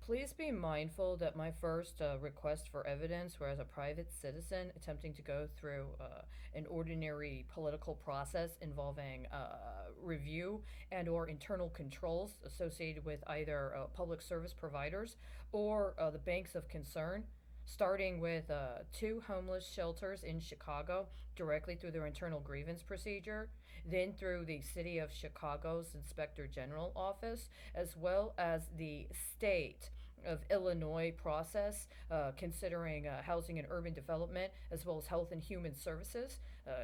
Please be mindful that my first request for evidence were as a private citizen attempting to go through an ordinary political process involving review and or internal controls associated with either public service providers or the banks of concern, starting with two homeless shelters in Chicago directly through their internal grievance procedure, then through the City of Chicago's Inspector General office, as well as the state of Illinois process, considering housing and urban development, as well as health and human services,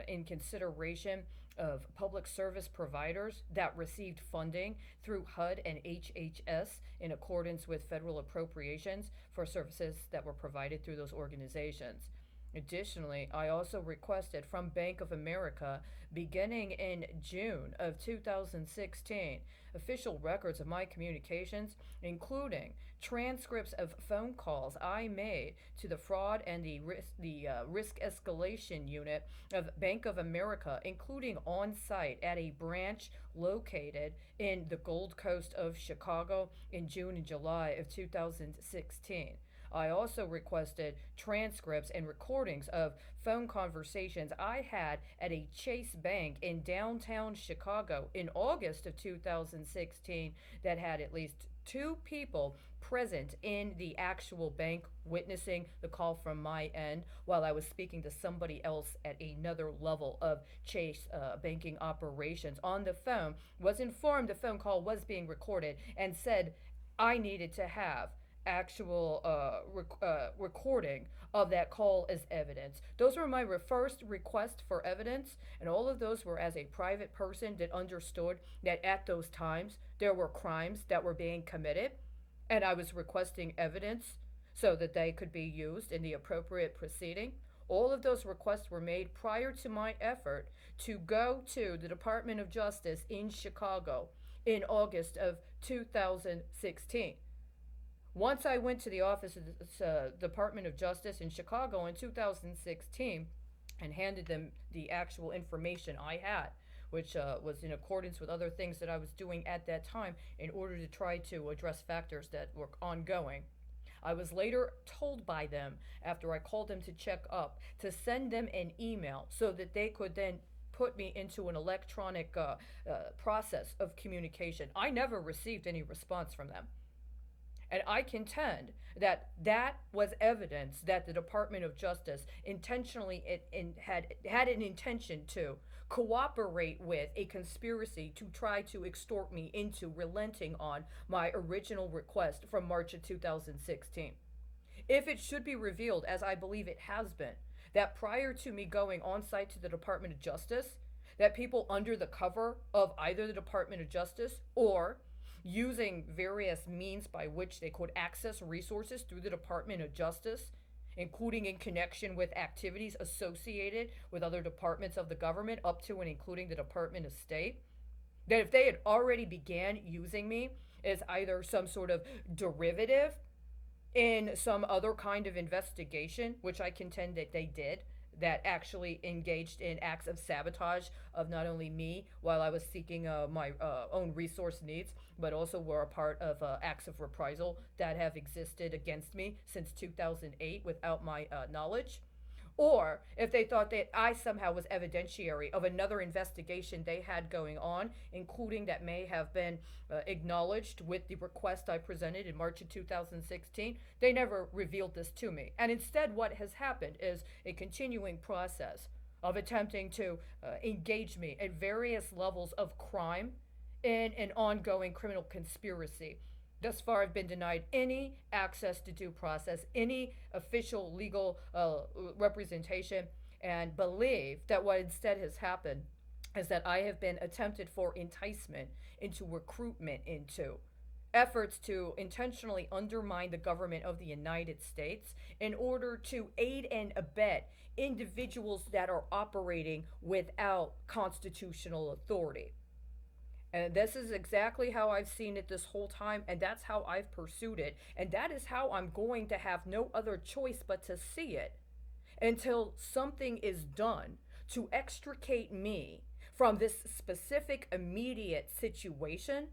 in consideration of public service providers that received funding through HUD and HHS in accordance with federal appropriations for services that were provided through those organizations. Additionally, I also requested from Bank of America, beginning in June of 2016, official records of my communications, including transcripts of phone calls I made to the fraud and the risk escalation unit of Bank of America, including on site at a branch located in the Gold Coast of Chicago in June and July of 2016. I also requested transcripts and recordings of phone conversations I had at a Chase Bank in downtown Chicago in August of 2016 that had at least two people present in the actual bank witnessing the call from my end while I was speaking to somebody else at another level of Chase banking operations on the phone, was informed the phone call was being recorded, and said I needed to have actual recording of that call as evidence. Those were my first requests for evidence, and all of those were as a private person that understood that at those times there were crimes that were being committed, and I was requesting evidence so that they could be used in the appropriate proceeding. All of those requests were made prior to my effort to go to the Department of Justice in Chicago in August of 2016. Once I went to the office of the Department of Justice in Chicago in 2016 and handed them the actual information I had, which was in accordance with other things that I was doing at that time in order to try to address factors that were ongoing. I was later told by them, after I called them to check up, to send them an email so that they could then put me into an electronic process of communication. I never received any response from them. And I contend that that was evidence that the Department of Justice intentionally had an intention to cooperate with a conspiracy to try to extort me into relenting on my original request from March of 2016. If it should be revealed, as I believe it has been, that prior to me going on site to the Department of Justice, that people under the cover of either the Department of Justice or using various means by which they could access resources through the Department of Justice, including in connection with activities associated with other departments of the government, up to and including the Department of State, that if they had already began using me as either some sort of derivative in some other kind of investigation, which I contend that they did, that actually engaged in acts of sabotage of not only me while I was seeking my own resource needs, but also were a part of acts of reprisal that have existed against me since 2008 without my knowledge. Or if they thought that I somehow was evidentiary of another investigation they had going on, including that may have been acknowledged with the request I presented in March of 2016, they never revealed this to me. And instead, what has happened is a continuing process of attempting to engage me at various levels of crime in an ongoing criminal conspiracy. Thus far, I've been denied any access to due process, any official legal representation, and believe that what instead has happened is that I have been attempted for enticement into recruitment into efforts to intentionally undermine the government of the United States in order to aid and abet individuals that are operating without constitutional authority. And this is exactly how I've seen it this whole time, and that's how I've pursued it. And that is how I'm going to have no other choice but to see it until something is done to extricate me from this specific immediate situation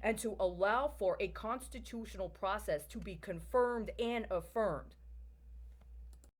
and to allow for a constitutional process to be confirmed and affirmed.